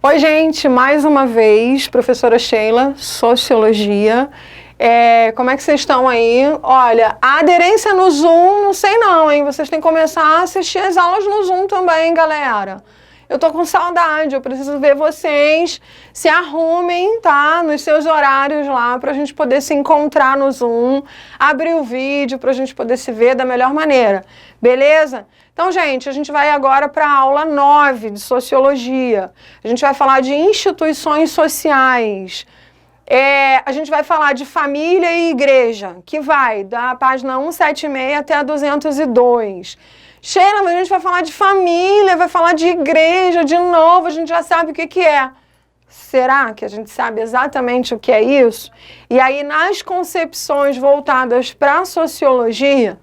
Oi, gente, mais uma vez, professora Sheila, Sociologia. Como é que vocês estão aí? Olha, a aderência no Zoom, não sei não, hein? Vocês têm que começar a assistir as aulas no Zoom também, galera. Eu tô com saudade, eu preciso ver vocês. Se arrumem, tá? Nos seus horários lá, pra gente poder se encontrar no Zoom, abrir o vídeo pra gente poder se ver da melhor maneira, beleza? Então, gente, a gente vai agora para a aula 9 de Sociologia. A gente vai falar de instituições sociais. A gente vai falar de família e igreja, que vai da página 176 até a 202. Sheila, mas a gente vai falar de família, vai falar de igreja de novo, a gente já sabe o que é. Será que a gente sabe exatamente o que é isso? E aí, nas concepções voltadas para a sociologia,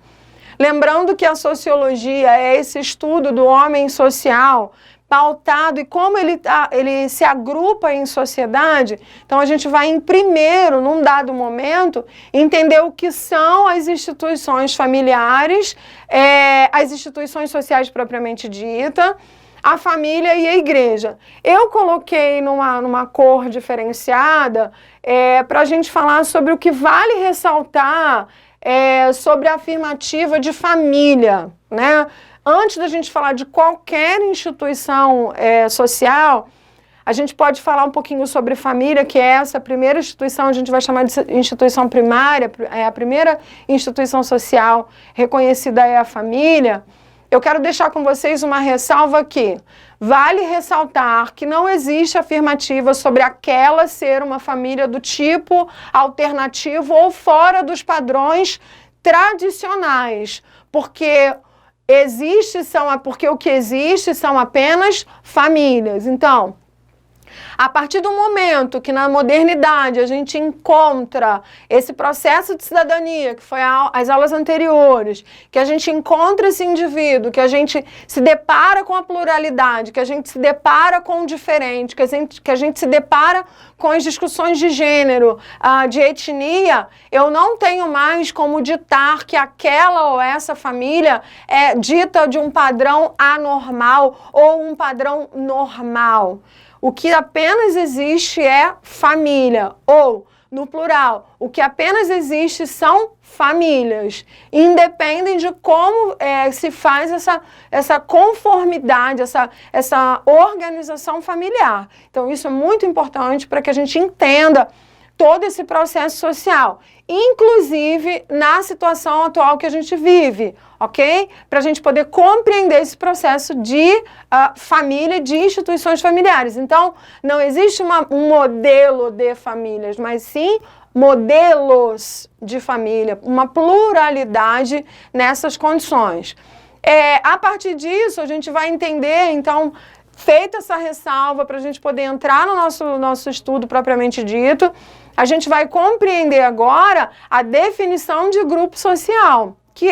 lembrando que a sociologia é esse estudo do homem social, pautado e como ele se agrupa em sociedade, então a gente vai, em primeiro, num dado momento, entender o que são as instituições familiares, as instituições sociais propriamente dita, a família e a igreja. Eu coloquei numa cor diferenciada para a gente falar sobre o que vale ressaltar sobre a afirmativa de família, né? Antes da gente falar de qualquer instituição social, a gente pode falar um pouquinho sobre família, que é essa primeira instituição, a gente vai chamar de instituição primária, a primeira instituição social reconhecida é a família. Eu quero deixar com vocês uma ressalva aqui. Vale ressaltar que não existe afirmativa sobre aquela ser uma família do tipo alternativo ou fora dos padrões tradicionais, porque o que existe são apenas famílias. Então, a partir do momento que na modernidade a gente encontra esse processo de cidadania, que foi as aulas anteriores, que a gente encontra esse indivíduo, que a gente se depara com a pluralidade, que a gente se depara com o diferente, que a gente se depara com as discussões de gênero, de etnia, eu não tenho mais como ditar que aquela ou essa família é dita de um padrão anormal ou um padrão normal. O que apenas existe é família, ou, no plural, o que apenas existe são famílias. Independem de como se faz essa conformidade, essa organização familiar. Então, isso é muito importante para que a gente entenda todo esse processo social, inclusive na situação atual que a gente vive, ok? Para a gente poder compreender esse processo de família, de instituições familiares. Então, não existe um modelo de famílias, mas sim modelos de família, uma pluralidade nessas condições. A partir disso, a gente vai entender, então, feita essa ressalva para a gente poder entrar no nosso estudo propriamente dito, a gente vai compreender agora a definição de grupo social, que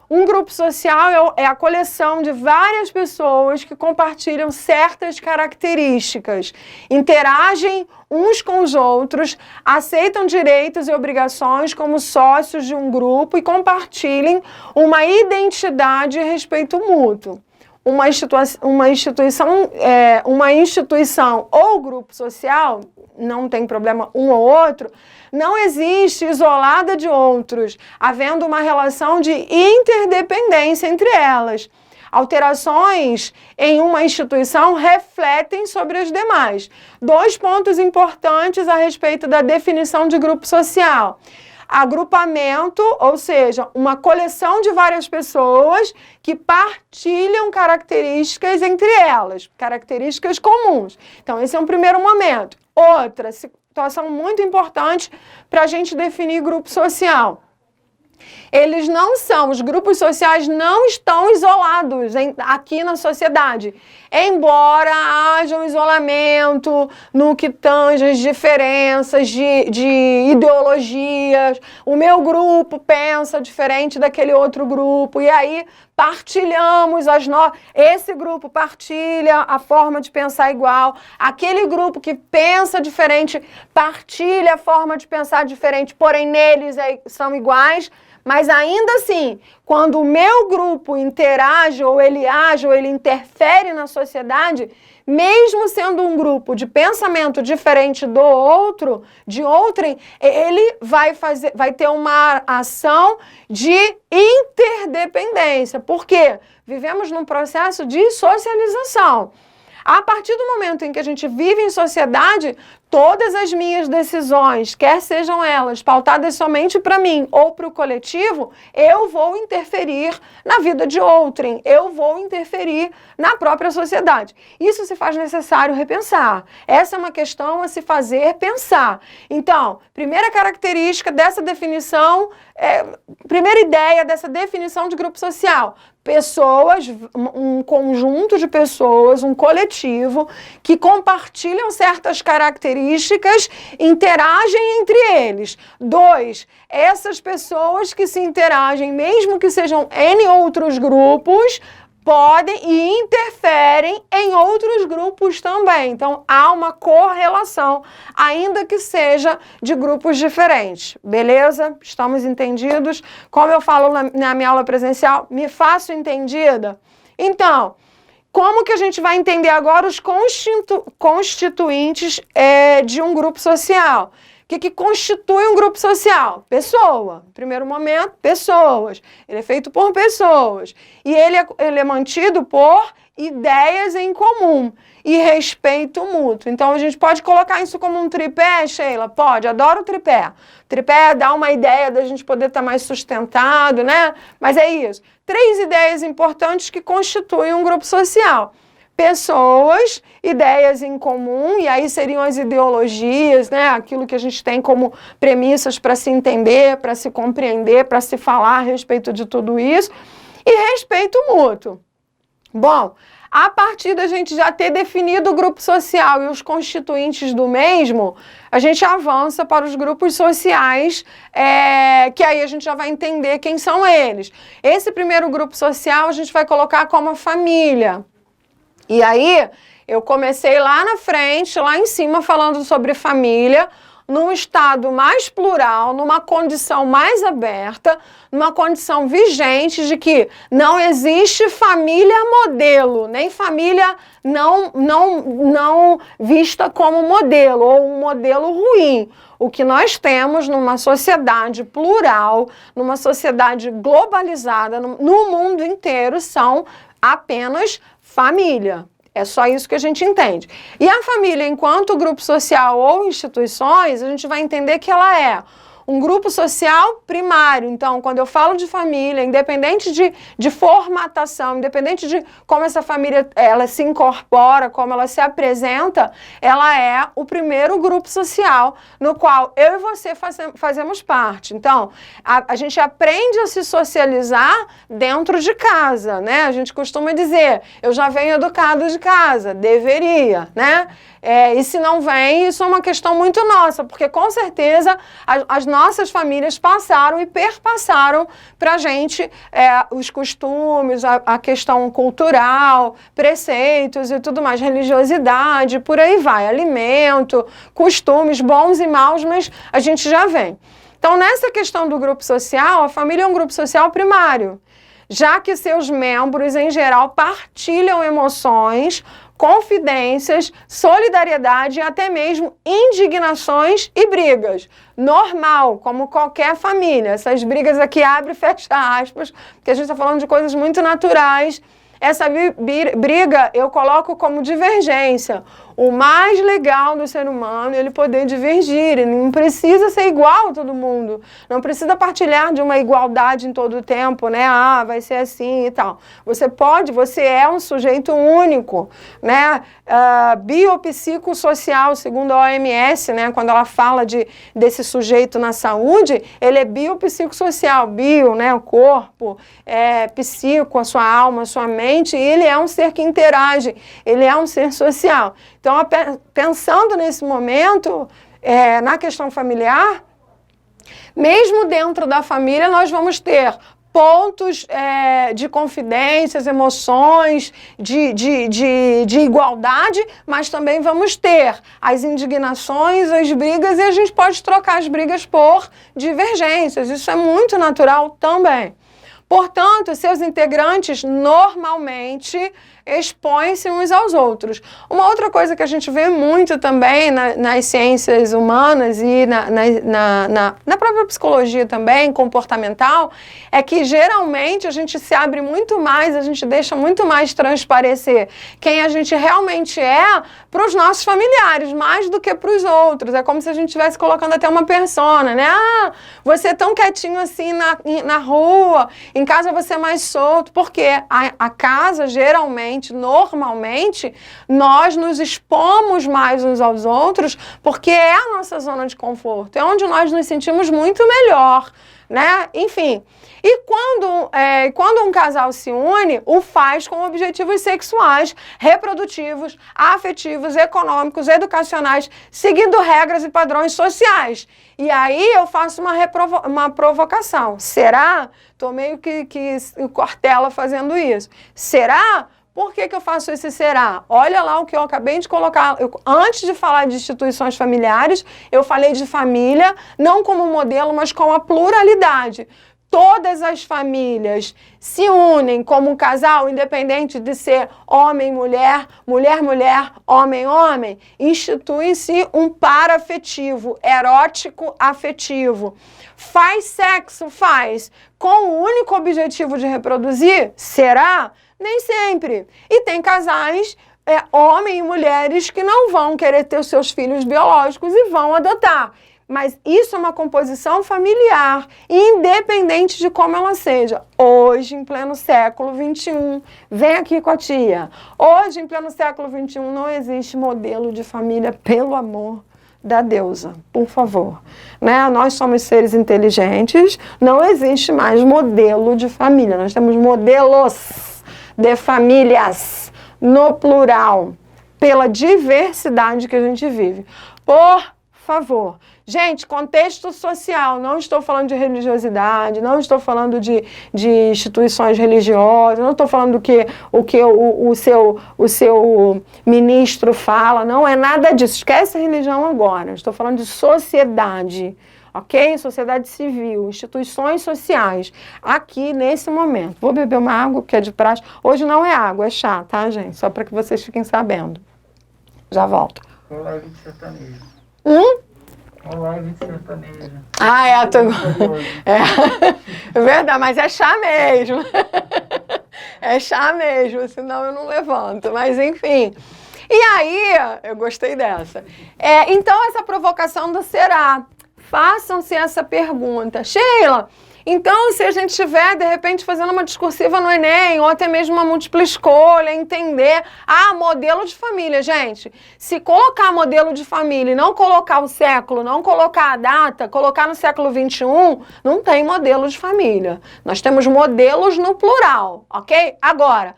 um grupo social é a coleção de várias pessoas que compartilham certas características, interagem uns com os outros, aceitam direitos e obrigações como sócios de um grupo e compartilhem uma identidade e respeito mútuo. Uma instituição ou grupo social, não tem problema um ou outro, não existe isolada de outros, havendo uma relação de interdependência entre elas. Alterações em uma instituição refletem sobre as demais. 2 pontos importantes a respeito da definição de grupo social. Agrupamento, ou seja, uma coleção de várias pessoas que partilham características entre elas, características comuns. Então, esse é um primeiro momento. Outra situação muito importante para a gente definir grupo social. Os grupos sociais não estão isolados aqui na sociedade, embora haja um isolamento no que tange as diferenças de ideologias, o meu grupo pensa diferente daquele outro grupo, e aí partilhamos esse grupo partilha a forma de pensar igual, aquele grupo que pensa diferente partilha a forma de pensar diferente, porém neles são iguais. Mas ainda assim, quando o meu grupo interage, ou ele age, ou ele interfere na sociedade, mesmo sendo um grupo de pensamento diferente do outro, de outrem, ele vai ter uma ação de interdependência. Por quê? Vivemos num processo de socialização. A partir do momento em que a gente vive em sociedade, todas as minhas decisões, quer sejam elas pautadas somente para mim ou para o coletivo, eu vou interferir na vida de outrem, eu vou interferir na própria sociedade. Isso se faz necessário repensar. Essa é uma questão a se fazer pensar. Então, primeira característica dessa definição, primeira ideia dessa definição de grupo social. Pessoas, um conjunto de pessoas, um coletivo que compartilham certas características, interagem entre eles. 2, essas pessoas que se interagem, mesmo que sejam N outros grupos, podem e interferem em outros grupos também. Então, há uma correlação, ainda que seja de grupos diferentes. Beleza? Estamos entendidos? Como eu falo na minha aula presencial, me faço entendida? Então, como que a gente vai entender agora os constituintes de um grupo social? O que constitui um grupo social? Pessoa. No primeiro momento, pessoas. Ele é feito por pessoas. E ele é mantido por ideias em comum e respeito mútuo. Então, a gente pode colocar isso como um tripé, Sheila? Pode, adoro o tripé. O tripé dá uma ideia da gente poder estar mais sustentado, né? Mas é isso. 3 ideias importantes que constituem um grupo social. Pessoas, ideias em comum, e aí seriam as ideologias, né? Aquilo que a gente tem como premissas para se entender, para se compreender, para se falar a respeito de tudo isso, e respeito mútuo. Bom, a partir da gente já ter definido o grupo social e os constituintes do mesmo, a gente avança para os grupos sociais, que aí a gente já vai entender quem são eles. Esse primeiro grupo social a gente vai colocar como a família. E aí, eu comecei lá na frente, lá em cima, falando sobre família, num estado mais plural, numa condição mais aberta, numa condição vigente de que não existe família modelo, nem família não vista como modelo, ou um modelo ruim. O que nós temos numa sociedade plural, numa sociedade globalizada, no mundo inteiro, são apenas família. É só isso que a gente entende. E a família, enquanto grupo social ou instituições, a gente vai entender que ela é um grupo social primário. Então, quando eu falo de família, independente de formatação, independente de como essa família ela se incorpora, como ela se apresenta, ela é o primeiro grupo social no qual eu e você fazemos parte. Então, a gente aprende a se socializar dentro de casa, né? A gente costuma dizer, eu já venho educado de casa, deveria, né? E se não vem, isso é uma questão muito nossa, porque com certeza as nossas famílias passaram e perpassaram para a gente os costumes, a questão cultural, preceitos e tudo mais, religiosidade, por aí vai, alimento, costumes bons e maus, mas a gente já vem. Então, nessa questão do grupo social, a família é um grupo social primário, já que seus membros, em geral, partilham emoções, confidências, solidariedade e até mesmo indignações e brigas. Normal, como qualquer família. Essas brigas aqui abre e fecha aspas, porque a gente está falando de coisas muito naturais. Essa briga eu coloco como divergência. O mais legal do ser humano é ele poder divergir, ele não precisa ser igual a todo mundo, não precisa partilhar de uma igualdade em todo o tempo, né? Ah, vai ser assim e tal. Você é um sujeito único, né? Biopsicossocial, segundo a OMS, né? Quando ela fala desse sujeito na saúde, ele é biopsicossocial, bio, né? O corpo, psico, a sua alma, a sua mente, e ele é um ser que interage, ele é um ser social. Então, pensando nesse momento, na questão familiar, mesmo dentro da família, nós vamos ter pontos de confidências, emoções, de igualdade, mas também vamos ter as indignações, as brigas, e a gente pode trocar as brigas por divergências. Isso é muito natural também. Portanto, seus integrantes normalmente expõem-se uns aos outros. Uma outra coisa que a gente vê muito também nas ciências humanas e na própria psicologia também, comportamental, é que geralmente a gente se abre muito mais, a gente deixa muito mais transparecer quem a gente realmente é para os nossos familiares, mais do que para os outros. É como se a gente estivesse colocando até uma persona, né? Ah, você é tão quietinho assim na rua, em casa você é mais solto. Porque a casa, geralmente, normalmente, nós nos expomos mais uns aos outros porque é a nossa zona de conforto, é onde nós nos sentimos muito melhor, né? Enfim, e quando um casal se une, o faz com objetivos sexuais, reprodutivos, afetivos, econômicos, educacionais, seguindo regras e padrões sociais. E aí eu faço uma provocação. Será? Tô meio que Cortella fazendo isso. Será? Por que eu faço esse será? Olha lá o que eu acabei de colocar. Antes de falar de instituições familiares, eu falei de família, não como modelo, mas com a pluralidade. Todas as famílias se unem como um casal, independente de ser homem-mulher, mulher-mulher, homem-homem. Institui-se um par afetivo, erótico-afetivo. Faz sexo? Faz. Com o único objetivo de reproduzir? Será? Nem sempre. E tem casais, homens e mulheres, que não vão querer ter os seus filhos biológicos e vão adotar. Mas isso é uma composição familiar, independente de como ela seja. Hoje, em pleno século XXI, vem aqui com a tia. Hoje, em pleno século XXI, não existe modelo de família, pelo amor da deusa, por favor. Né? Nós somos seres inteligentes, não existe mais modelo de família. Nós temos modelos de famílias, no plural, pela diversidade que a gente vive. Por favor. Gente, contexto social, não estou falando de religiosidade, não estou falando de instituições religiosas, não estou falando do que o seu ministro fala, não é nada disso. Esquece a religião agora, estou falando de sociedade. Ok? Sociedade civil, instituições sociais, aqui nesse momento. Vou beber uma água, que é de praxe. Hoje não é água, é chá, tá, gente? Só para que vocês fiquem sabendo. Já volto. Qual live de sertanejo? Qual live de sertanejo? Ah, é verdade, mas é chá mesmo. É chá mesmo, senão eu não levanto. Mas, enfim. E aí, eu gostei dessa. Então, essa provocação do será. Façam-se essa pergunta. Sheila, então se a gente estiver, de repente, fazendo uma discursiva no Enem, ou até mesmo uma múltipla escolha, entender, modelo de família, gente. Se colocar modelo de família e não colocar o século, não colocar a data, colocar no século XXI, não tem modelo de família. Nós temos modelos no plural, ok? Agora,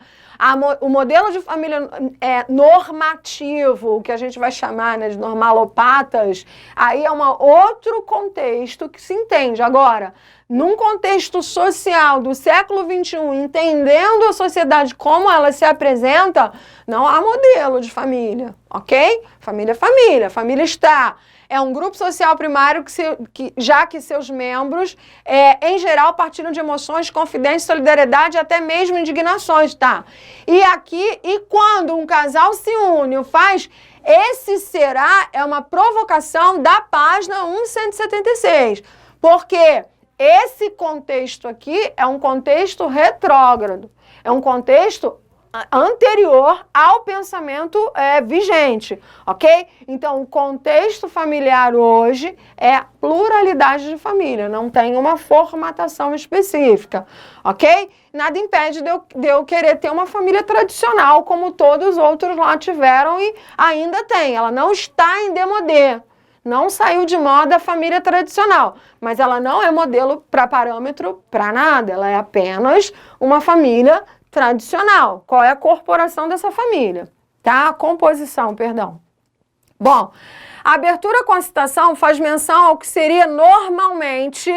o modelo de família normativo, o que a gente vai chamar, né, de normalopatas, aí é outro contexto que se entende. Agora, num contexto social do século XXI, entendendo a sociedade como ela se apresenta, não há modelo de família, ok? Família é família, família está. É um grupo social primário já que seus membros, em geral, partilham de emoções, confidência, solidariedade e até mesmo indignações, tá? E quando um casal se une, esse será uma provocação da página 1176. Porque esse contexto aqui é um contexto retrógrado, é um contexto anterior ao pensamento vigente, ok? Então, o contexto familiar hoje é pluralidade de família, não tem uma formatação específica, ok? Nada impede de eu querer ter uma família tradicional, como todos os outros lá tiveram e ainda tem. Ela não está em demodê, não saiu de moda a família tradicional, mas ela não é modelo para parâmetro para nada, ela é apenas uma família tradicional. Qual é a corporação dessa família? Tá? A composição, perdão. Bom, a abertura com a citação faz menção ao que seria normalmente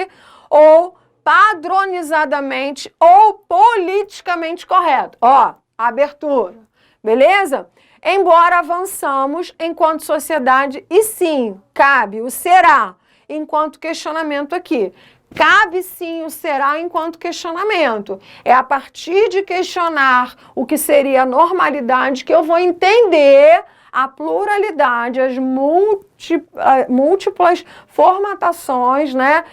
ou padronizadamente ou politicamente correto. Ó, abertura, beleza? Embora avançamos enquanto sociedade, e sim, cabe o será enquanto questionamento aqui. Cabe sim o será enquanto questionamento. É a partir de questionar o que seria a normalidade que eu vou entender a pluralidade, as múltiplas formatações, né,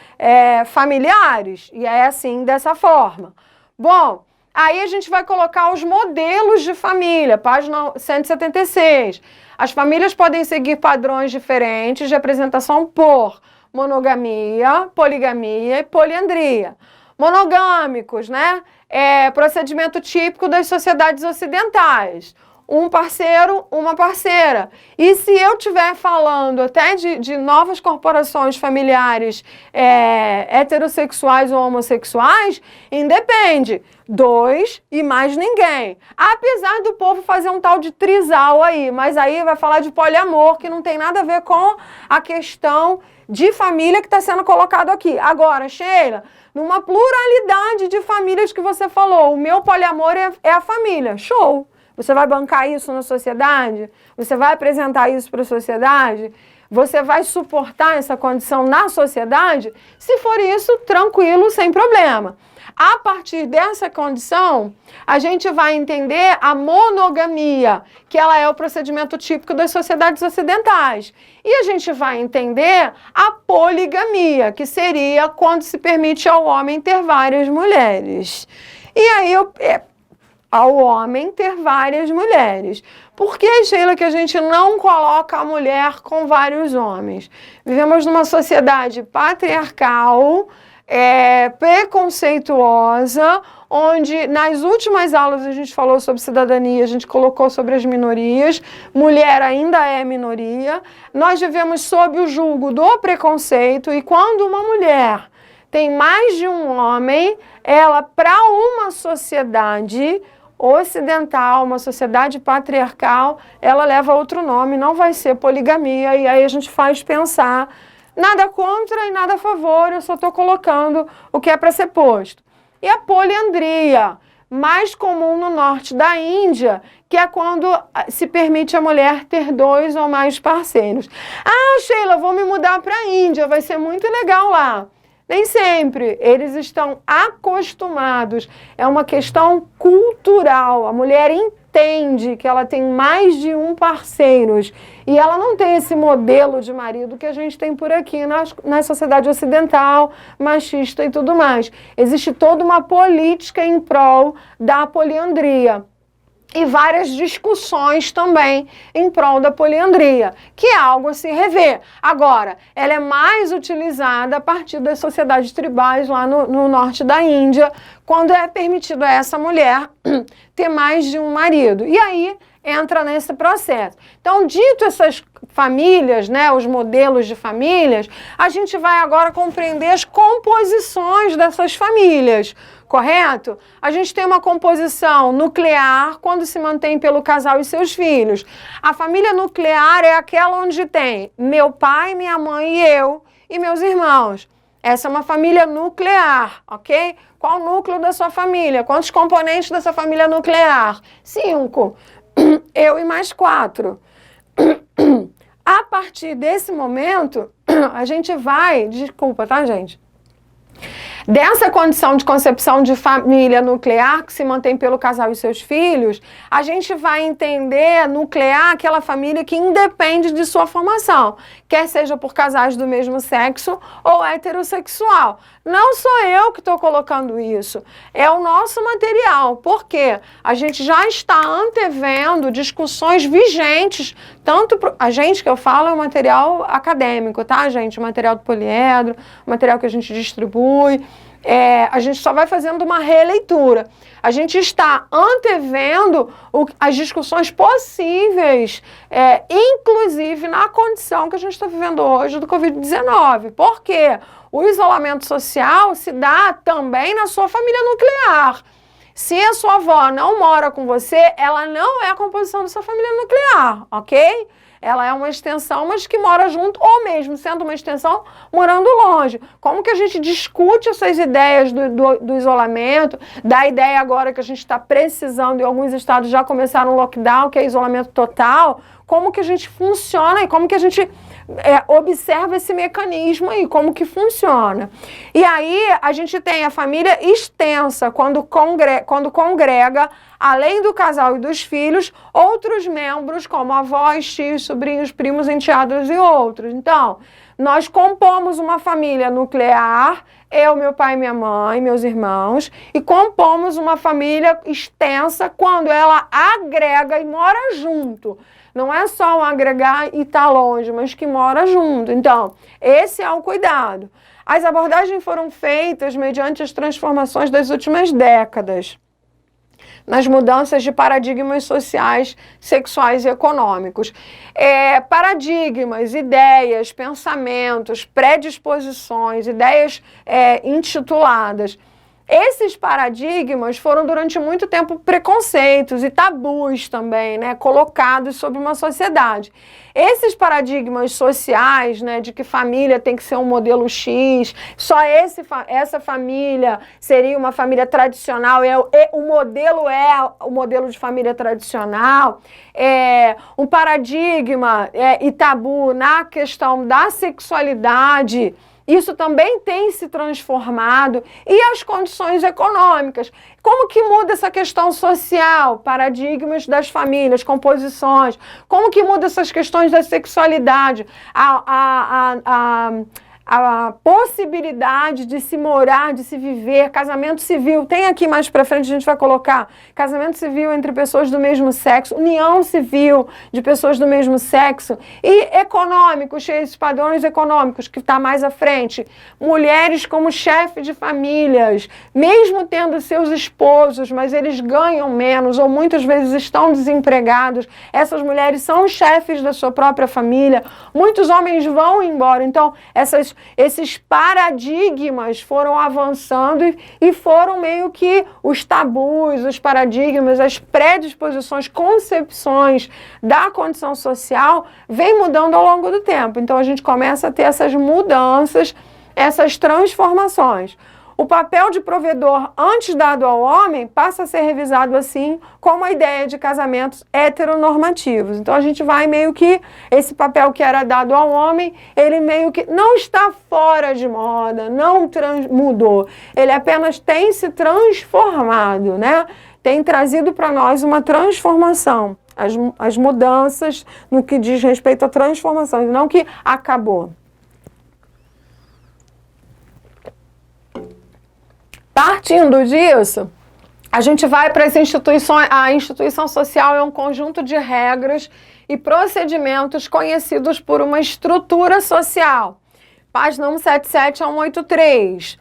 familiares. E é assim, dessa forma. Bom, aí a gente vai colocar os modelos de família, página 176. As famílias podem seguir padrões diferentes de apresentação por monogamia, poligamia e poliandria. Monogâmicos, né? Procedimento típico das sociedades ocidentais. Um parceiro, uma parceira. E se eu estiver falando até de novas corporações familiares heterossexuais ou homossexuais, independe. 2 e mais ninguém. Apesar do povo fazer um tal de trisal aí, mas aí vai falar de poliamor, que não tem nada a ver com a questão de família que está sendo colocado aqui. Agora, Sheila, numa pluralidade de famílias que você falou, o meu poliamor é a família. Show! Você vai bancar isso na sociedade? Você vai apresentar isso para a sociedade? Você vai suportar essa condição na sociedade? Se for isso, tranquilo, sem problema. A partir dessa condição, a gente vai entender a monogamia, que ela é o procedimento típico das sociedades ocidentais. E a gente vai entender a poligamia, que seria quando se permite ao homem ter várias mulheres. E aí, ao homem ter várias mulheres. Por que, Sheila, que a gente não coloca a mulher com vários homens? Vivemos numa sociedade patriarcal, preconceituosa, onde nas últimas aulas a gente falou sobre cidadania, a gente colocou sobre as minorias, mulher ainda é minoria, nós vivemos sob o julgo do preconceito e quando uma mulher tem mais de um homem, ela, para uma sociedade ocidental, uma sociedade patriarcal, ela leva outro nome, não vai ser poligamia, e aí a gente faz pensar, nada contra e nada a favor, eu só estou colocando o que é para ser posto. E a poliandria, mais comum no norte da Índia, que é quando se permite a mulher ter 2 ou mais parceiros. Ah, Sheila, vou me mudar para a Índia, vai ser muito legal lá. Nem sempre, eles estão acostumados, é uma questão cultural, a mulher entende que ela tem mais de um parceiro e ela não tem esse modelo de marido que a gente tem por aqui na sociedade ocidental, machista e tudo mais. Existe toda uma política em prol da poliandria. E várias discussões também em prol da poliandria, que é algo a se rever. Agora, ela é mais utilizada a partir das sociedades tribais lá no norte da Índia, quando é permitido a essa mulher ter mais de um marido. E aí entra nesse processo. Então, dito essas famílias, né, os modelos de famílias, a gente vai agora compreender as composições dessas famílias. Correto? A gente tem uma composição nuclear quando se mantém pelo casal e seus filhos. A família nuclear é aquela onde tem meu pai, minha mãe e eu e meus irmãos. Essa é uma família nuclear, ok? Qual o núcleo da sua família? Quantos componentes dessa família nuclear? 5. Eu e mais 4. A partir desse momento, a gente vai... Desculpa, tá, gente? Dessa condição de concepção de família nuclear, que se mantém pelo casal e seus filhos, a gente vai entender nuclear aquela família que independe de sua formação, quer seja por casais do mesmo sexo ou heterossexual. Não sou eu que estou colocando isso, é o nosso material. Por quê? A gente já está antevendo discussões vigentes, tanto a gente que eu falo é o material acadêmico, tá, gente? O material do poliedro, o material que a gente distribui. A gente só vai fazendo uma releitura. A gente está antevendo as discussões possíveis, inclusive na condição que a gente está vivendo hoje do Covid-19. Por quê? O isolamento social se dá também na sua família nuclear. Se a sua avó não mora com você, ela não é a composição da sua família nuclear, ok? ela é uma extensão, mas que mora junto, ou mesmo sendo uma extensão, morando longe. Como que a gente discute essas ideias do isolamento, da ideia agora que a gente está precisando, e alguns estados já começaram o lockdown, que é isolamento total, como que a gente funciona e como que a gente observa esse mecanismo aí, como que funciona. E aí a gente tem a família extensa, quando congrega, além do casal e dos filhos, outros membros, como avós, tios, sobrinhos, primos, enteados e outros. Então, nós compomos uma família nuclear, eu, meu pai, minha mãe, meus irmãos, e compomos uma família extensa quando ela agrega e mora junto. Não é só um agregar e tá longe, mas que mora junto. Então, esse é o cuidado. As abordagens foram feitas mediante as transformações das últimas décadas, nas mudanças de paradigmas sociais, sexuais e econômicos. Paradigmas, ideias, pensamentos, predisposições, ideias intituladas. Esses paradigmas foram durante muito tempo preconceitos e tabus também, né, colocados sobre uma sociedade. Esses paradigmas sociais, né, de que família tem que ser um modelo X, só essa família seria uma família tradicional, o modelo de família tradicional, um paradigma e tabu na questão da sexualidade. Isso também tem se transformado. E as condições econômicas. Como que muda essa questão social? Paradigmas das famílias, composições. Como que muda essas questões da sexualidade? A possibilidade de se morar, de se viver, casamento civil. Tem aqui mais pra frente, a gente vai colocar casamento civil entre pessoas do mesmo sexo, união civil de pessoas do mesmo sexo e econômicos, esses padrões econômicos que está mais à frente. Mulheres como chefe de famílias, mesmo tendo seus esposos, mas eles ganham menos ou muitas vezes estão desempregados. Essas mulheres são chefes da sua própria família. Muitos homens vão embora. Então, esses paradigmas foram avançando e foram meio que os tabus, os paradigmas, as predisposições, concepções da condição social vem mudando ao longo do tempo. Então a gente começa a ter essas mudanças, essas transformações. O papel de provedor antes dado ao homem passa a ser revisado assim como a ideia de casamentos heteronormativos. Então a gente vai meio que, esse papel que era dado ao homem, ele meio que não está fora de moda, não mudou. Ele apenas tem se transformado, né? Tem trazido para nós uma transformação. As mudanças no que diz respeito à transformação, não que acabou. Partindo disso, a gente vai para as instituições. A instituição social é um conjunto de regras e procedimentos conhecidos por uma estrutura social. Página 177 a 183.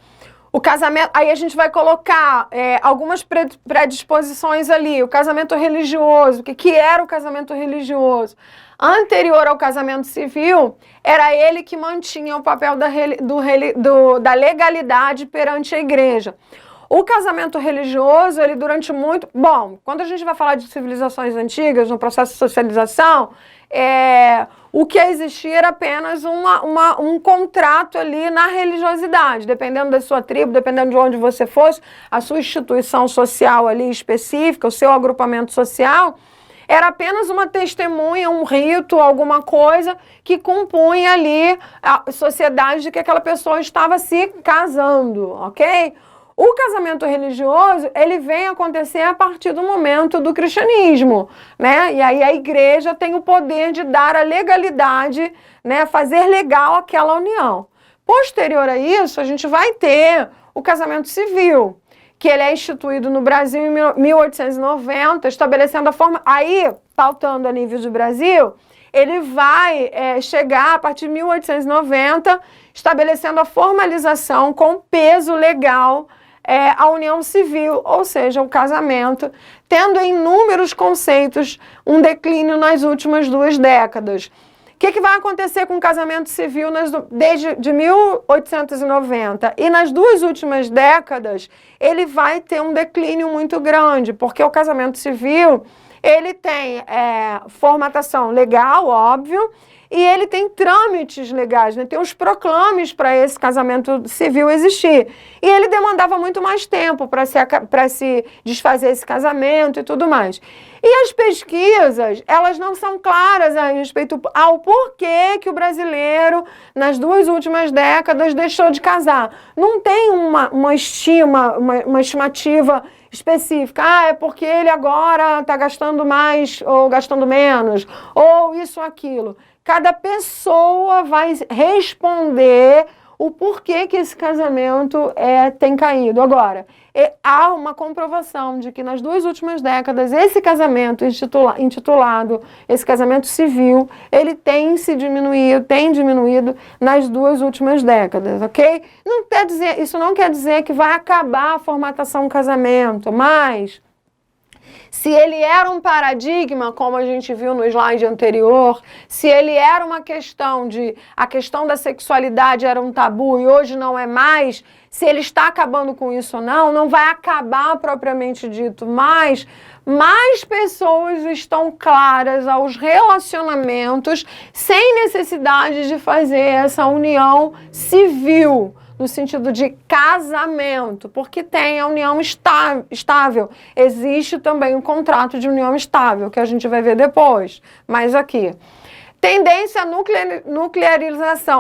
O casamento, aí a gente vai colocar algumas predisposições ali. O casamento religioso, o que era o casamento religioso? Anterior ao casamento civil, era ele que mantinha o papel da legalidade perante a igreja. O casamento religioso, ele durante muito... Bom, quando a gente vai falar de civilizações antigas, no processo de socialização, o que existia era apenas um contrato ali na religiosidade, dependendo da sua tribo, dependendo de onde você fosse, a sua instituição social ali específica, o seu agrupamento social, era apenas uma testemunha, um rito, alguma coisa que compunha ali a sociedade de que aquela pessoa estava se casando, ok? O casamento religioso, ele vem acontecer a partir do momento do cristianismo, né? E aí a igreja tem o poder de dar a legalidade, né? Fazer legal aquela união. Posterior a isso, a gente vai ter o casamento civil, que ele é instituído no Brasil em 1890, estabelecendo a forma... Aí, pautando a nível do Brasil, ele vai chegar a partir de 1890, estabelecendo a formalização com peso legal a união civil, ou seja, o casamento, tendo em inúmeros conceitos um declínio nas últimas 2 décadas. O que vai acontecer com o casamento civil desde 1890? E nas 2 últimas décadas, ele vai ter um declínio muito grande, porque o casamento civil, ele tem formatação legal, óbvio, e ele tem trâmites legais, né? Tem os proclames para esse casamento civil existir. E ele demandava muito mais tempo para se desfazer esse casamento e tudo mais. E as pesquisas, elas não são claras a respeito ao porquê que o brasileiro, nas 2 últimas décadas, deixou de casar. Não tem uma estimativa específica. É porque ele agora está gastando mais ou gastando menos, ou isso ou aquilo. Cada pessoa vai responder o porquê que esse casamento tem caído. Agora, há uma comprovação de que nas 2 últimas décadas, esse casamento intitulado, esse casamento civil, ele tem diminuído nas 2 últimas décadas, ok? Isso não quer dizer que vai acabar a formatação do casamento, mas se ele era um paradigma, como a gente viu no slide anterior, se ele era uma questão a questão da sexualidade era um tabu e hoje não é mais, se ele está acabando com isso ou não vai acabar propriamente dito, mas mais pessoas estão claras aos relacionamentos sem necessidade de fazer essa união civil, no sentido de casamento, porque tem a união estável. Existe também um contrato de união estável, que a gente vai ver depois. Mas aqui, tendência à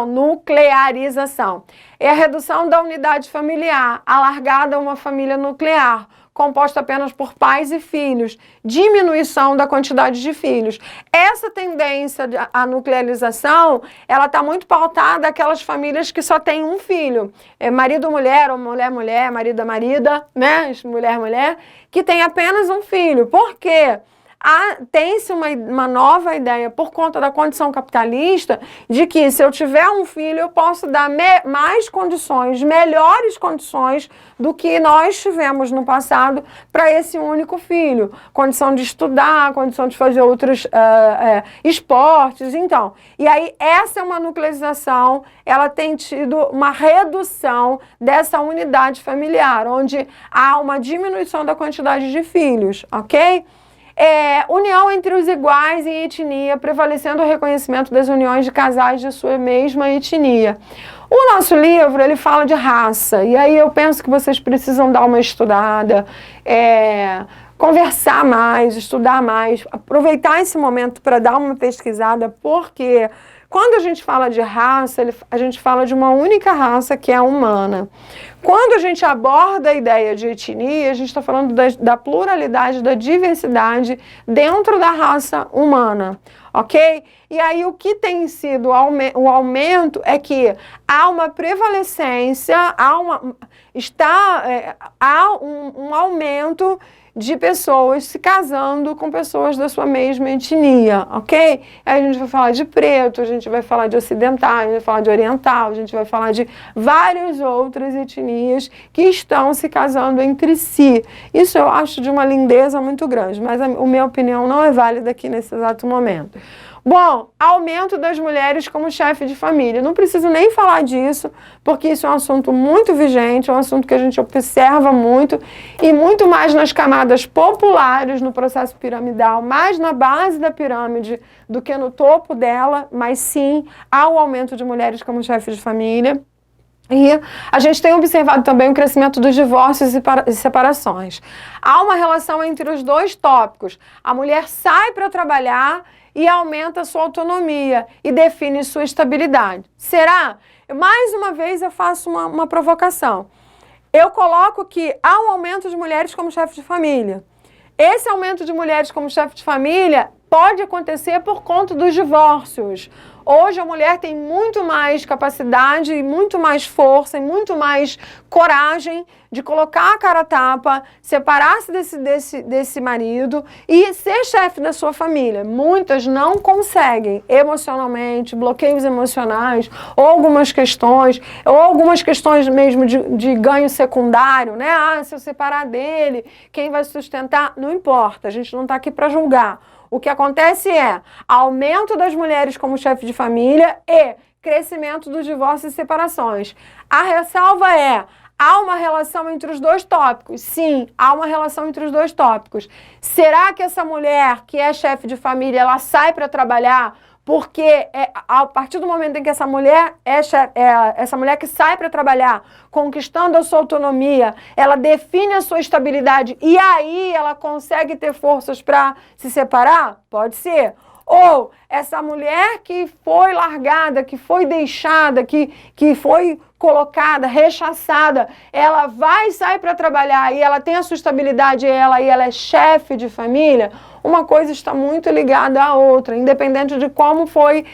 nuclearização. É a redução da unidade familiar, alargada a uma família nuclear, composta apenas por pais e filhos, diminuição da quantidade de filhos. Essa tendência à nuclearização, ela está muito pautada àquelas famílias que só têm um filho. Marido-mulher, ou mulher-mulher, marida-marida, né? Mulher-mulher, que tem apenas um filho. Por quê? Tem-se uma nova ideia, por conta da condição capitalista, de que se eu tiver um filho, eu posso dar mais condições, melhores condições do que nós tivemos no passado para esse único filho. Condição de estudar, condição de fazer outros esportes, então. E aí, essa é uma nuclearização, ela tem tido uma redução dessa unidade familiar, onde há uma diminuição da quantidade de filhos, ok? União entre os iguais em etnia, prevalecendo o reconhecimento das uniões de casais de sua mesma etnia. O nosso livro, ele fala de raça, e aí eu penso que vocês precisam dar uma estudada, conversar mais, estudar mais, aproveitar esse momento para dar uma pesquisada, porque quando a gente fala de raça, a gente fala de uma única raça que é a humana. Quando a gente aborda a ideia de etnia, a gente está falando da pluralidade, da diversidade dentro da raça humana, ok? E aí o que tem sido o aumento é que há uma prevalecência, há um aumento de pessoas se casando com pessoas da sua mesma etnia, ok? Aí a gente vai falar de preto, a gente vai falar de ocidental, a gente vai falar de oriental, a gente vai falar de várias outras etnias que estão se casando entre si. Isso eu acho de uma lindeza muito grande, mas a minha opinião não é válida aqui nesse exato momento. Bom, aumento das mulheres como chefe de família. Não preciso nem falar disso, porque isso é um assunto muito vigente, é um assunto que a gente observa muito, e muito mais nas camadas populares, no processo piramidal, mais na base da pirâmide do que no topo dela, mas sim, há o aumento de mulheres como chefe de família. E a gente tem observado também o crescimento dos divórcios e separações. Há uma relação entre os dois tópicos. A mulher sai para trabalhar e aumenta a sua autonomia e define sua estabilidade. Será? Mais uma vez eu faço uma provocação. Eu coloco que há um aumento de mulheres como chefe de família. Esse aumento de mulheres como chefe de família pode acontecer por conta dos divórcios. Hoje a mulher tem muito mais capacidade, e muito mais força e muito mais coragem de colocar a cara a tapa, separar-se desse marido e ser chefe da sua família. Muitas não conseguem emocionalmente, bloqueios emocionais, ou algumas questões mesmo de ganho secundário, né? Se eu separar dele, quem vai sustentar? Não importa, a gente não está aqui para julgar. O que acontece é aumento das mulheres como chefe de família e crescimento dos divórcios e separações. A ressalva é, há uma relação entre os dois tópicos? Sim, há uma relação entre os dois tópicos. Será que essa mulher que é chefe de família, ela sai para trabalhar porque a partir do momento em que essa mulher essa mulher que sai para trabalhar, conquistando a sua autonomia, ela define a sua estabilidade e aí ela consegue ter forças para se separar? Pode ser. Ou essa mulher que foi largada, que foi deixada, que foi colocada, rechaçada, ela vai sair para trabalhar e ela tem a sua estabilidade e ela é chefe de família, uma coisa está muito ligada à outra, independente de como foi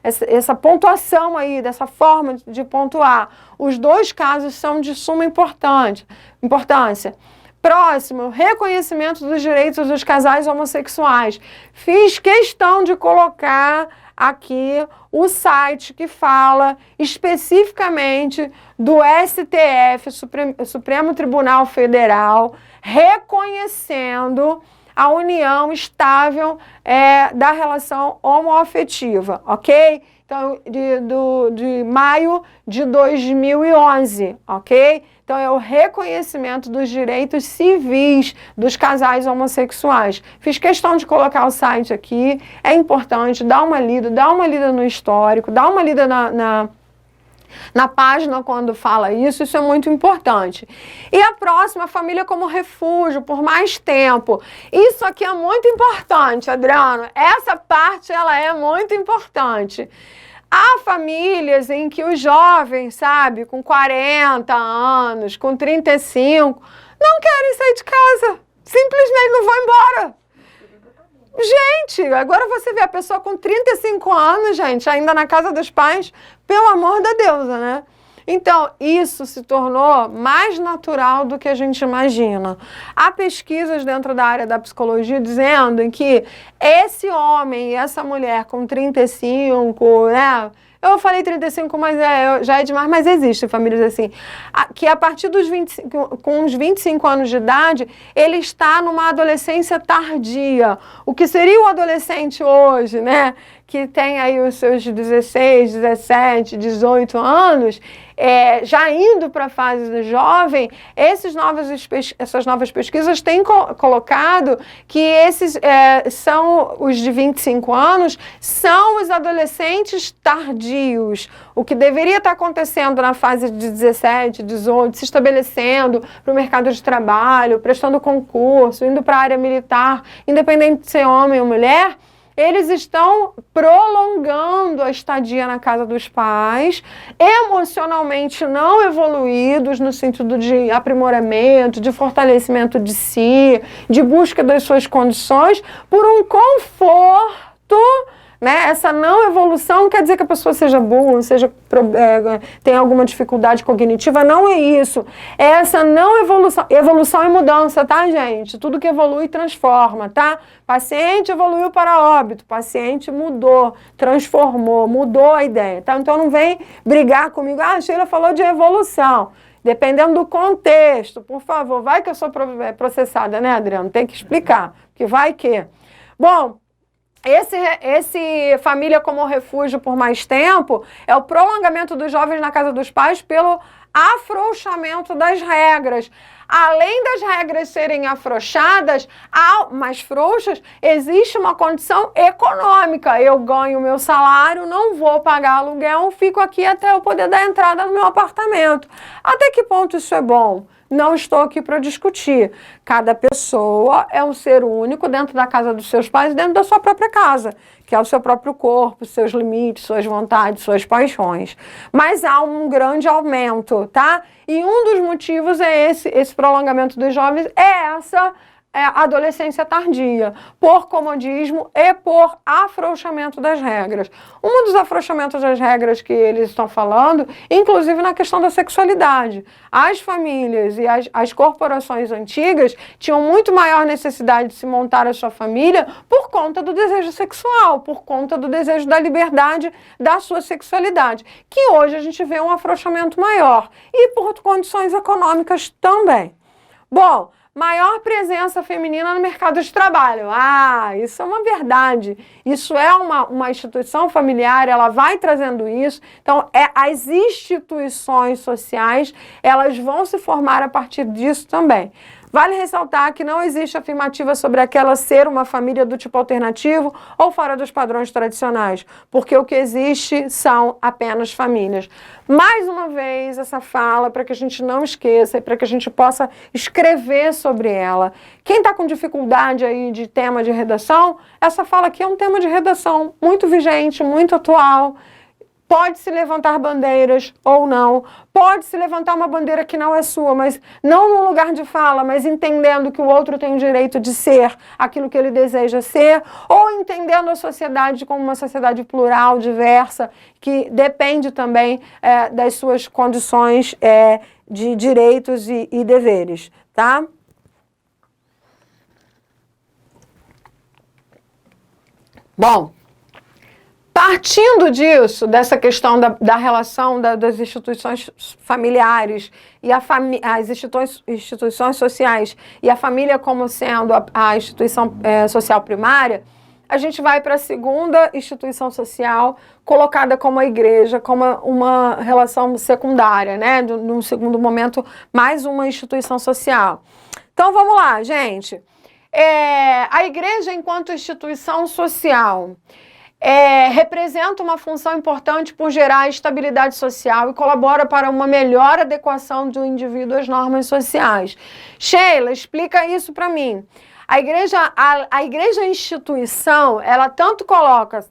essa pontuação aí, dessa forma de pontuar. Os dois casos são de suma importância. Próximo, reconhecimento dos direitos dos casais homossexuais. Fiz questão de colocar aqui o site que fala especificamente do STF, Supremo Tribunal Federal, reconhecendo a união estável da relação homoafetiva, ok? Então, de maio de 2011, ok? Então, é o reconhecimento dos direitos civis dos casais homossexuais. Fiz questão de colocar o site aqui, é importante, dá uma lida no histórico, dá uma lida na página quando fala isso é muito importante. E a próxima, família como refúgio por mais tempo. Isso aqui é muito importante, Adriano. Essa parte, ela é muito importante. Há famílias em que os jovens, sabe, com 40 anos, com 35, não querem sair de casa. Simplesmente não vão embora. Gente, agora você vê a pessoa com 35 anos, gente, ainda na casa dos pais, pelo amor da deusa, né? Então, isso se tornou mais natural do que a gente imagina. Há pesquisas dentro da área da psicologia dizendo que esse homem e essa mulher com 35, né? Eu falei 35, mas já é demais, mas existem famílias assim. Que a partir dos 25, com uns 25 anos de idade, ele está numa adolescência tardia. O que seria o adolescente hoje, né? Que tem aí os seus 16, 17, 18 anos, já indo para a fase do jovem, essas novas pesquisas têm colocado que esses são os de 25 anos, são os adolescentes tardios. O que deveria estar acontecendo na fase de 17, 18, se estabelecendo para o mercado de trabalho, prestando concurso, indo para a área militar, independente de ser homem ou mulher, eles estão prolongando a estadia na casa dos pais, emocionalmente não evoluídos no sentido de aprimoramento, de fortalecimento de si, de busca das suas condições, por um conforto, né? Essa não evolução não quer dizer que a pessoa seja burra, tenha alguma dificuldade cognitiva, não é isso. É essa não evolução. Evolução é mudança, tá, gente? Tudo que evolui transforma, tá? Paciente evoluiu para óbito, paciente mudou, transformou, mudou a ideia, tá? Então não vem brigar comigo, a Sheila falou de evolução. Dependendo do contexto, por favor, vai que eu sou processada, né, Adriano? Tem que explicar, que vai que. Bom, esse família como refúgio por mais tempo é o prolongamento dos jovens na casa dos pais pelo afrouxamento das regras. Além das regras serem afrouxadas, mais frouxas, existe uma condição econômica. Eu ganho meu salário, não vou pagar aluguel, fico aqui até eu poder dar entrada no meu apartamento. Até que ponto isso é bom? Não estou aqui para discutir. Cada pessoa é um ser único dentro da casa dos seus pais, dentro da sua própria casa, que é o seu próprio corpo, seus limites, suas vontades, suas paixões. Mas há um grande aumento, tá? E um dos motivos é esse prolongamento dos jovens, essa adolescência tardia, por comodismo e por afrouxamento das regras. Um dos afrouxamentos das regras que eles estão falando, inclusive na questão da sexualidade. As famílias e as corporações antigas tinham muito maior necessidade de se montar a sua família por conta do desejo sexual, por conta do desejo da liberdade da sua sexualidade, que hoje a gente vê um afrouxamento maior, e por condições econômicas também. Bom, maior presença feminina no mercado de trabalho. Ah, isso é uma verdade. Isso é uma instituição familiar, ela vai trazendo isso. Então, as instituições sociais, elas vão se formar a partir disso também. Vale ressaltar que não existe afirmativa sobre aquela ser uma família do tipo alternativo ou fora dos padrões tradicionais, porque o que existe são apenas famílias. Mais uma vez, essa fala, para que a gente não esqueça e para que a gente possa escrever sobre ela. Quem está com dificuldade aí de tema de redação, essa fala aqui é um tema de redação muito vigente, muito atual. Pode-se levantar bandeiras ou não, pode-se levantar uma bandeira que não é sua, mas não no lugar de fala, mas entendendo que o outro tem o direito de ser aquilo que ele deseja ser, ou entendendo a sociedade como uma sociedade plural, diversa, que depende também das suas condições de direitos e deveres, tá? Bom, partindo disso, dessa questão da relação das instituições familiares e as instituições sociais e a família como sendo a instituição social primária, a gente vai para a segunda instituição social, colocada como a igreja, como uma relação secundária, né? Num segundo momento, mais uma instituição social. Então, vamos lá, gente. A igreja, enquanto instituição social, representa uma função importante por gerar estabilidade social e colabora para uma melhor adequação do indivíduo às normas sociais. Sheila, explica isso para mim. A igreja instituição, ela tanto coloca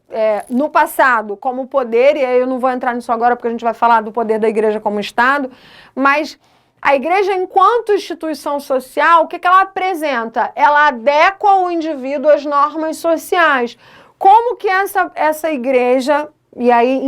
no passado como poder, e aí eu não vou entrar nisso agora porque a gente vai falar do poder da igreja como Estado, mas a igreja, enquanto instituição social, o que ela apresenta? Ela adequa o indivíduo às normas sociais. Como que essa igreja, e aí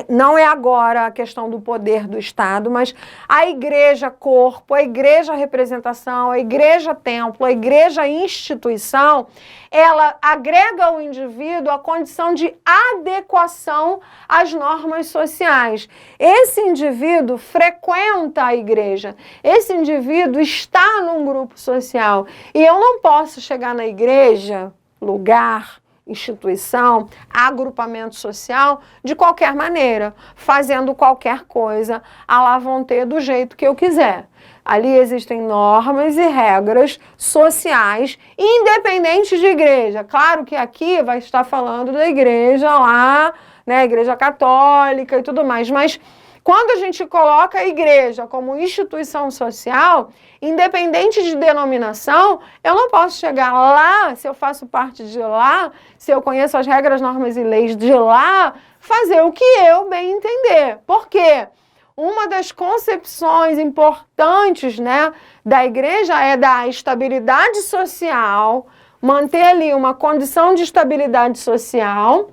não é agora a questão do poder do Estado, mas a igreja corpo, a igreja representação, a igreja templo, a igreja instituição, ela agrega ao indivíduo a condição de adequação às normas sociais. Esse indivíduo frequenta a igreja, esse indivíduo está num grupo social, e eu não posso chegar na igreja, lugar, instituição, agrupamento social, de qualquer maneira, fazendo qualquer coisa, à la vontade, do jeito que eu quiser. Ali existem normas e regras sociais, independentes de igreja. Claro que aqui vai estar falando da igreja lá, né, igreja católica e tudo mais, mas quando a gente coloca a igreja como instituição social, independente de denominação, eu não posso chegar lá, se eu faço parte de lá, se eu conheço as regras, normas e leis de lá, fazer o que eu bem entender. Por quê? Uma das concepções importantes, né, da igreja é dar estabilidade social, manter ali uma condição de estabilidade social.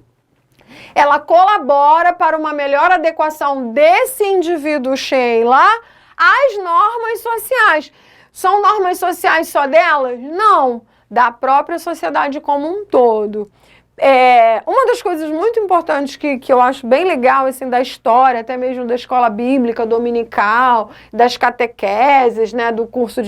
Ela colabora para uma melhor adequação desse indivíduo, Sheila, às normas sociais. São normas sociais só delas? Não, da própria sociedade como um todo. Uma das coisas muito importantes que eu acho bem legal assim, da história, até mesmo da escola bíblica dominical, das catequeses, né, do curso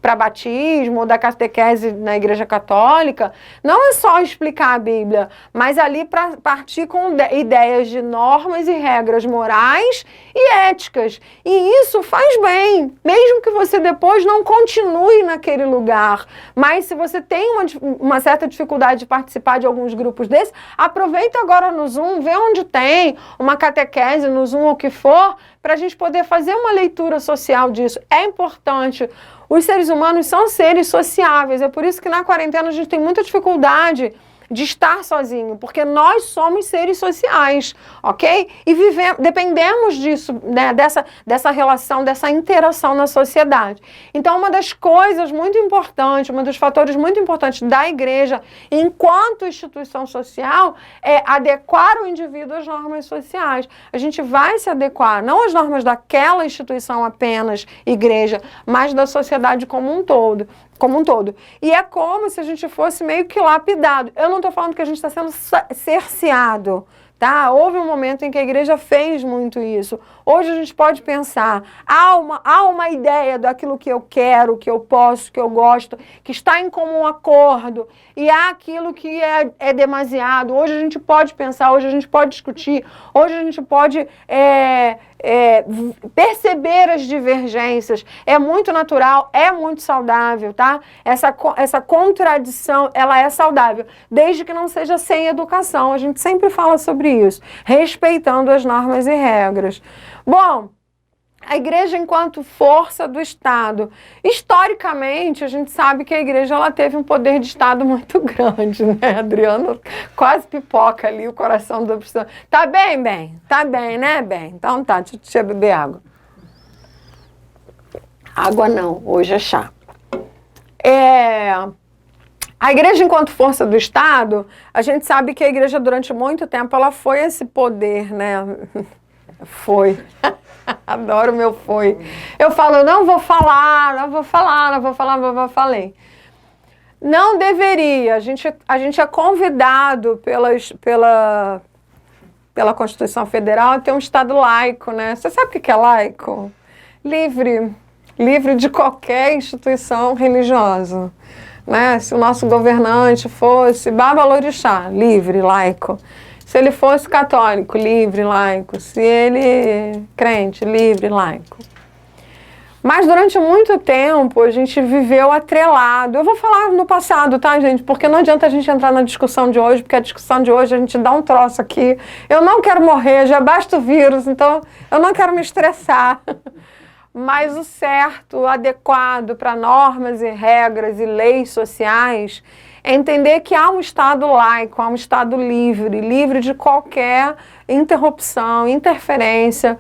para batismo, da catequese na igreja católica, não é só explicar a Bíblia, mas ali para partir com ideias de normas e regras morais e éticas. E isso faz bem, mesmo que você depois não continue naquele lugar. Mas se você tem uma certa dificuldade de participar de alguns grupos desses, aproveita agora no Zoom, vê onde tem uma catequese no Zoom ou o que for, para a gente poder fazer uma leitura social disso. É importante. Os seres humanos são seres sociáveis, é por isso que na quarentena a gente tem muita dificuldade de estar sozinho, porque nós somos seres sociais, ok? E dependemos disso, né, dessa relação, dessa interação na sociedade. Então, uma das coisas muito importantes, um dos fatores muito importantes da igreja, enquanto instituição social, é adequar o indivíduo às normas sociais. A gente vai se adequar, não às normas daquela instituição apenas, igreja, mas da sociedade como um todo. E é como se a gente fosse meio que lapidado. Eu não estou falando que a gente está sendo cerceado, tá? Houve um momento em que a igreja fez muito isso. Hoje a gente pode pensar, há uma ideia daquilo que eu quero, que eu posso, que eu gosto, que está em comum acordo, e há aquilo que é demasiado. Hoje a gente pode pensar, hoje a gente pode discutir, hoje a gente pode perceber as divergências. É muito natural, é muito saudável, tá? Essa contradição, ela é saudável, desde que não seja sem educação. A gente sempre fala sobre isso, respeitando as normas e regras. Bom, a igreja enquanto força do Estado. Historicamente, a gente sabe que a igreja ela teve um poder de Estado muito grande, né? Adriano quase pipoca ali o coração da pessoa. Tá bem, bem? Tá bem, né, bem? Então tá, deixa eu beber água. Água não, hoje é chá. A igreja enquanto força do Estado, a gente sabe que a igreja durante muito tempo ela foi esse poder, né? Foi. Adoro o meu foi. Eu falo, não vou falar. Falei. Não deveria. A gente é convidado pela Constituição Federal a ter um Estado laico, né? Você sabe o que é laico? Livre de qualquer instituição religiosa. Né? Se o nosso governante fosse Babalorixá, livre, laico. Se ele fosse católico, livre, laico. Se ele crente, livre, laico. Mas durante muito tempo a gente viveu atrelado. Eu vou falar no passado, tá, gente? Porque não adianta a gente entrar na discussão de hoje, porque a discussão de hoje a gente dá um troço aqui. Eu não quero morrer, já basta o vírus, então eu não quero me estressar. Mas o certo, o adequado para normas e regras e leis sociais é entender que há um Estado laico, há um Estado livre de qualquer interrupção, interferência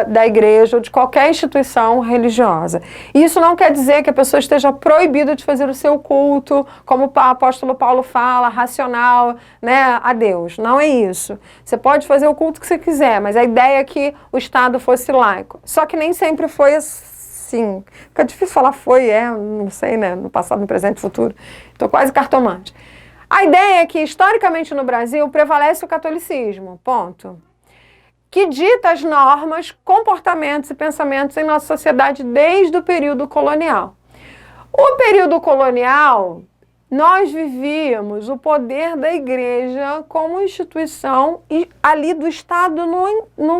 da igreja ou de qualquer instituição religiosa. Isso não quer dizer que a pessoa esteja proibida de fazer o seu culto, como o apóstolo Paulo fala, racional, né, a Deus. Não é isso. Você pode fazer o culto que você quiser, mas a ideia é que o Estado fosse laico. Só que nem sempre foi assim. Fica difícil falar não sei, né, no passado, no presente, no futuro. Estou quase cartomante. A ideia é que, historicamente, no Brasil, prevalece o catolicismo, ponto. Que dita as normas, comportamentos e pensamentos em nossa sociedade desde o período colonial. O período colonial, nós vivíamos o poder da igreja como instituição e ali do Estado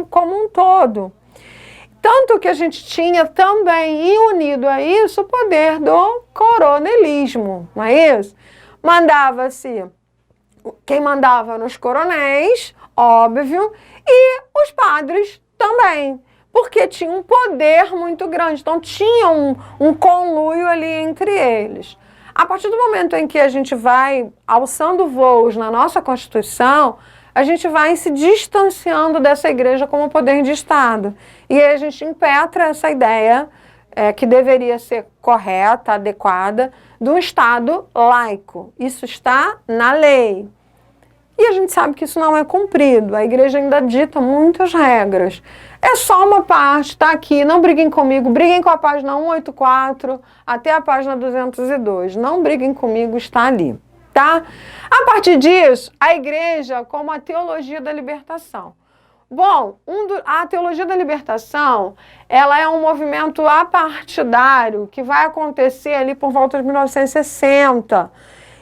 como um todo. Tanto que a gente tinha também, e unido a isso, o poder do coronelismo, não é isso? Quem mandava nos coronéis, óbvio, e os padres também, porque tinha um poder muito grande, então tinha um conluio ali entre eles. A partir do momento em que a gente vai alçando voos na nossa Constituição, a gente vai se distanciando dessa igreja como poder de Estado. E aí a gente impetra essa ideia, que deveria ser correta, adequada, do Estado laico. Isso está na lei. E a gente sabe que isso não é cumprido. A igreja ainda dita muitas regras. É só uma parte, tá aqui. Não briguem comigo, briguem com a página 184 até a página 202. Não briguem comigo, está ali. Tá? A partir disso, a igreja como a teologia da libertação. Bom, a teologia da libertação, ela é um movimento apartidário que vai acontecer ali por volta de 1960.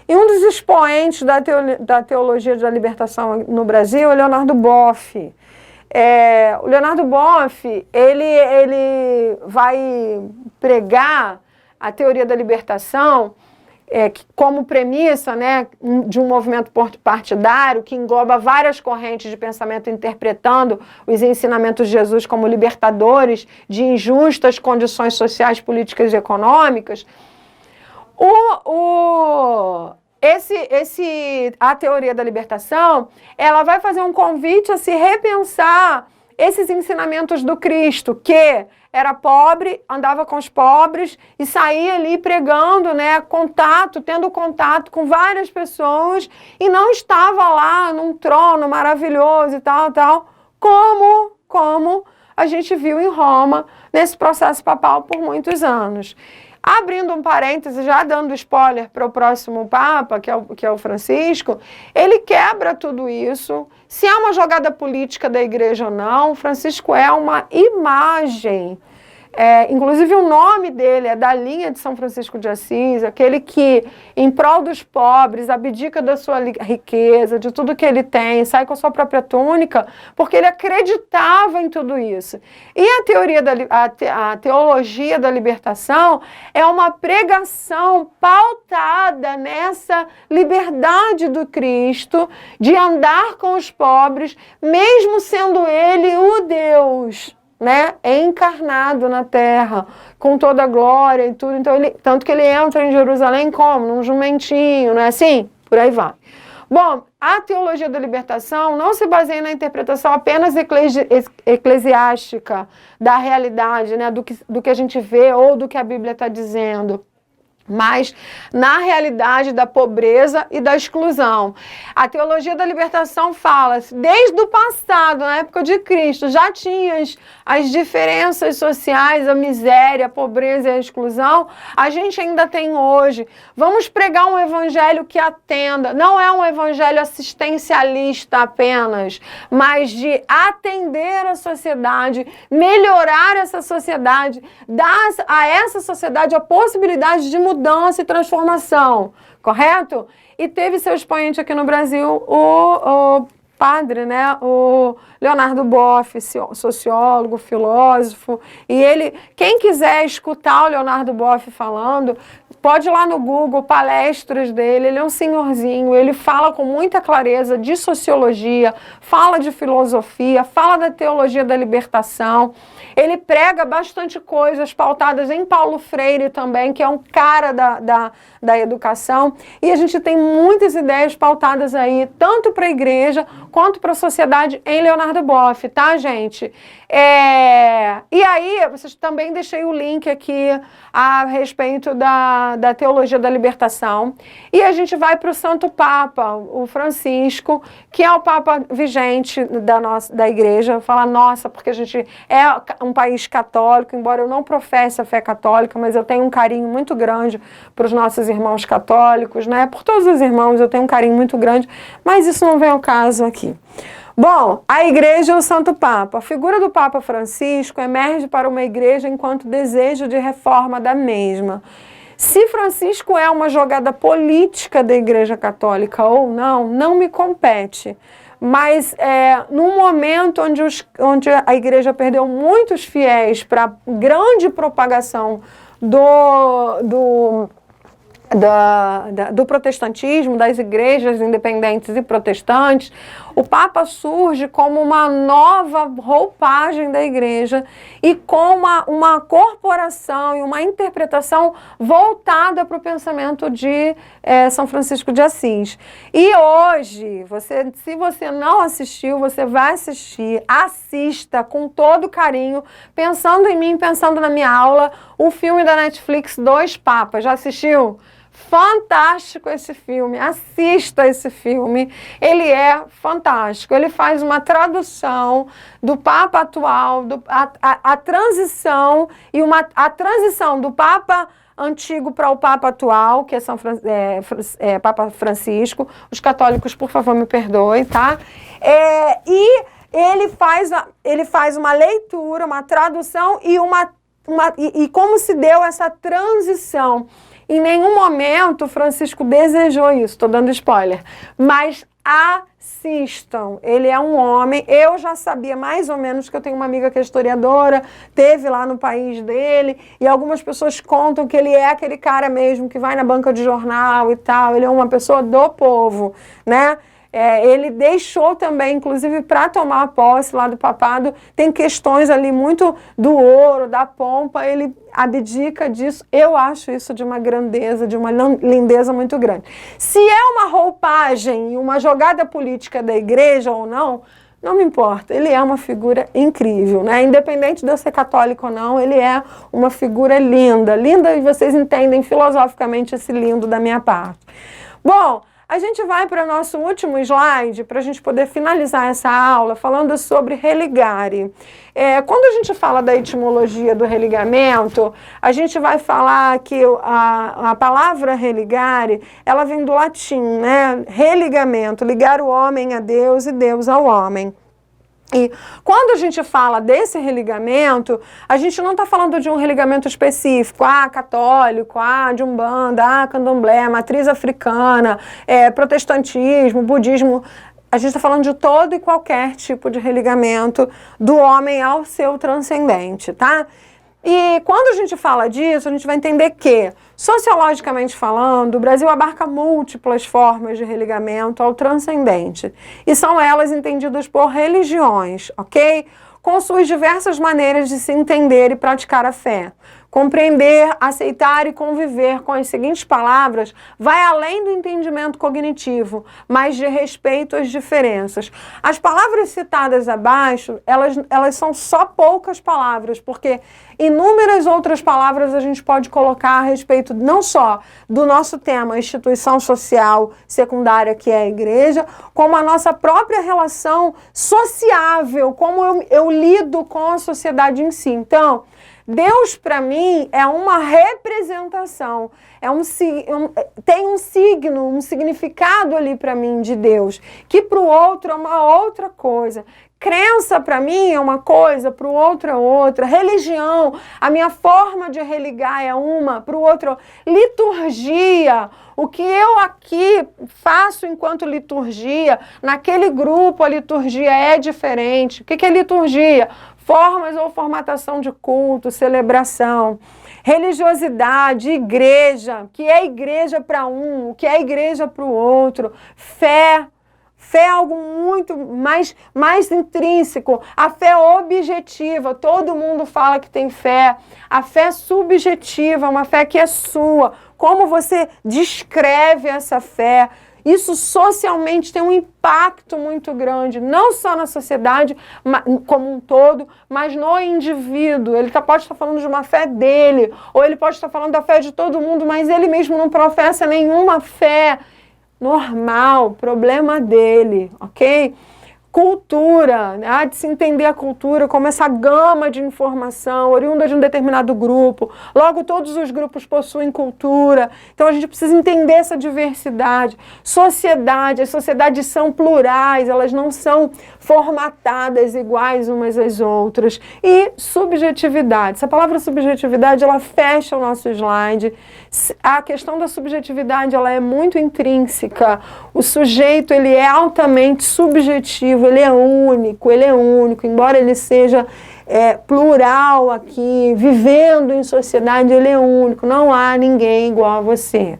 E um dos expoentes da teologia da libertação no Brasil é o Leonardo Boff. O Leonardo Boff, ele vai pregar a teoria da libertação como premissa, né, de um movimento partidário que engloba várias correntes de pensamento interpretando os ensinamentos de Jesus como libertadores de injustas condições sociais, políticas e econômicas. A teoria da libertação, ela vai fazer um convite a se repensar esses ensinamentos do Cristo, que era pobre, andava com os pobres e saía ali pregando, né, tendo contato com várias pessoas e não estava lá num trono maravilhoso e tal, como a gente viu em Roma nesse processo papal por muitos anos. Abrindo um parêntese, já dando spoiler para o próximo Papa, que é o Francisco, ele quebra tudo isso. Se é uma jogada política da igreja ou não, Francisco é uma imagem. Inclusive o nome dele é da linha de São Francisco de Assis, aquele que, em prol dos pobres, abdica da sua riqueza, de tudo que ele tem, sai com a sua própria túnica, porque ele acreditava em tudo isso. E a teologia da libertação é uma pregação pautada nessa liberdade do Cristo, de andar com os pobres, mesmo sendo ele o Deus, né, encarnado na terra, com toda a glória e tudo. Então tanto que ele entra em Jerusalém como? Num jumentinho, não é assim? Por aí vai. Bom, a teologia da libertação não se baseia na interpretação apenas eclesiástica da realidade, né, do que a gente vê ou do que a Bíblia está dizendo, mas na realidade da pobreza e da exclusão. A teologia da libertação fala, desde o passado, na época de Cristo, já tinha as diferenças sociais, a miséria, a pobreza e a exclusão, a gente ainda tem hoje. Vamos pregar um evangelho que atenda, não é um evangelho assistencialista apenas, mas de atender a sociedade, melhorar essa sociedade, dar a essa sociedade a possibilidade de mudança e transformação, correto? E teve seu expoente aqui no Brasil, o padre, né, o Leonardo Boff, sociólogo, filósofo, e ele, quem quiser escutar o Leonardo Boff falando, pode ir lá no Google, palestras dele, ele é um senhorzinho, ele fala com muita clareza de sociologia, fala de filosofia, fala da teologia da libertação, ele prega bastante coisas pautadas em Paulo Freire também, que é um cara da educação, e a gente tem muitas ideias pautadas aí, tanto para a igreja quanto para a sociedade em Leonardo Boff, tá, gente? E aí, vocês também deixei o link aqui a respeito da teologia da libertação. E a gente vai para o Santo Papa, o Francisco, que é o Papa vigente da igreja. Falar nossa, porque a gente é um país católico, embora eu não professe a fé católica, mas eu tenho um carinho muito grande para os nossos irmãos católicos, né? Por todos os irmãos eu tenho um carinho muito grande, mas isso não vem ao caso aqui. Bom, a igreja é o Santo Papa. A figura do Papa Francisco emerge para uma igreja enquanto desejo de reforma da mesma. Se Francisco é uma jogada política da Igreja Católica ou não, não me compete. Mas num momento onde a igreja perdeu muitos fiéis para a grande propagação do protestantismo, das igrejas independentes e protestantes, o Papa surge como uma nova roupagem da igreja e com uma corporação e uma interpretação voltada para o pensamento de São Francisco de Assis. E hoje, se você não assistiu, você vai assistir, assista com todo carinho, pensando em mim, pensando na minha aula, o filme da Netflix, Dois Papas. Já assistiu? Fantástico esse filme, assista esse filme, ele é fantástico, ele faz uma tradução do Papa atual, a transição a transição do Papa antigo para o Papa atual, que é Papa Francisco. Os católicos, por favor, me perdoem, tá? E ele faz uma leitura, uma tradução e como se deu essa transição. Em nenhum momento Francisco desejou isso, estou dando spoiler, mas assistam, ele é um homem, eu já sabia mais ou menos, que eu tenho uma amiga que é historiadora, teve lá no país dele, e algumas pessoas contam que ele é aquele cara mesmo que vai na banca de jornal e tal, ele é uma pessoa do povo, né? Ele deixou também, inclusive para tomar posse lá do papado, tem questões ali muito do ouro, da pompa, ele abdica disso. Eu acho isso de uma grandeza, de uma lindeza muito grande. Se é uma roupagem, uma jogada política da igreja ou não, não me importa, ele é uma figura incrível, né? Independente de eu ser católico ou não, ele é uma figura linda, linda, e vocês entendem filosoficamente esse lindo da minha parte. Bom, A gente vai para o nosso último slide, para a gente poder finalizar essa aula, falando sobre religare. Quando a gente fala da etimologia do religamento, a gente vai falar que a palavra religare, ela vem do latim, né? Religamento, ligar o homem a Deus e Deus ao homem. E quando a gente fala desse religamento, a gente não está falando de um religamento específico, católico, de umbanda, candomblé, matriz africana, protestantismo, budismo. A gente está falando de todo e qualquer tipo de religamento do homem ao seu transcendente, tá? E quando a gente fala disso, a gente vai entender que, sociologicamente falando, o Brasil abarca múltiplas formas de religamento ao transcendente. E são elas entendidas por religiões, ok? Com suas diversas maneiras de se entender e praticar a fé. Compreender, aceitar e conviver com as seguintes palavras vai além do entendimento cognitivo, mas de respeito às diferenças. As palavras citadas abaixo, elas são só poucas palavras, porque inúmeras outras palavras a gente pode colocar a respeito não só do nosso tema, instituição social secundária, que é a igreja, como a nossa própria relação sociável, como eu lido com a sociedade em si. Então, Deus, para mim, é uma representação, tem um signo, um significado ali para mim de Deus, que para o outro é uma outra coisa. Crença, para mim, é uma coisa, para o outro é outra. Religião, a minha forma de religar é uma, para o outro. Liturgia, o que eu aqui faço enquanto liturgia, naquele grupo a liturgia é diferente. O que é liturgia? Formas ou formatação de culto, celebração, religiosidade, igreja, o que é igreja para um, o que é igreja para o outro, fé. Fé é algo muito mais intrínseco, a fé objetiva, todo mundo fala que tem fé, a fé subjetiva, uma fé que é sua, como você descreve essa fé. Isso socialmente tem um impacto muito grande, não só na sociedade como um todo, mas no indivíduo. Ele pode estar falando de uma fé dele, ou ele pode estar falando da fé de todo mundo, mas ele mesmo não professa nenhuma fé. Normal, problema dele, ok? Cultura, há de se entender a cultura como essa gama de informação oriunda de um determinado grupo. Logo, todos os grupos possuem cultura. Então, a gente precisa entender essa diversidade. Sociedade, as sociedades são plurais, elas não são formatadas iguais umas às outras. E subjetividade. Essa palavra subjetividade, ela fecha o nosso slide. A questão da subjetividade, ela é muito intrínseca. O sujeito, ele é altamente subjetivo, ele é único, embora ele seja plural aqui, vivendo em sociedade, ele é único, não há ninguém igual a você.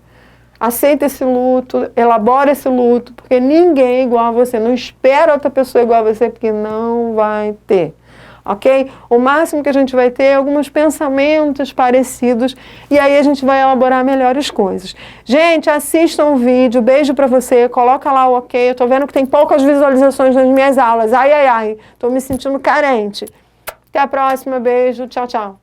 Aceita esse luto, elabora esse luto, porque ninguém é igual a você, não espera outra pessoa igual a você, porque não vai ter. Ok? O máximo que a gente vai ter é alguns pensamentos parecidos e aí a gente vai elaborar melhores coisas. Gente, assistam o vídeo, beijo pra você, coloca lá o ok. Eu tô vendo que tem poucas visualizações nas minhas aulas. Ai, tô me sentindo carente. Até a próxima, beijo, tchau, tchau.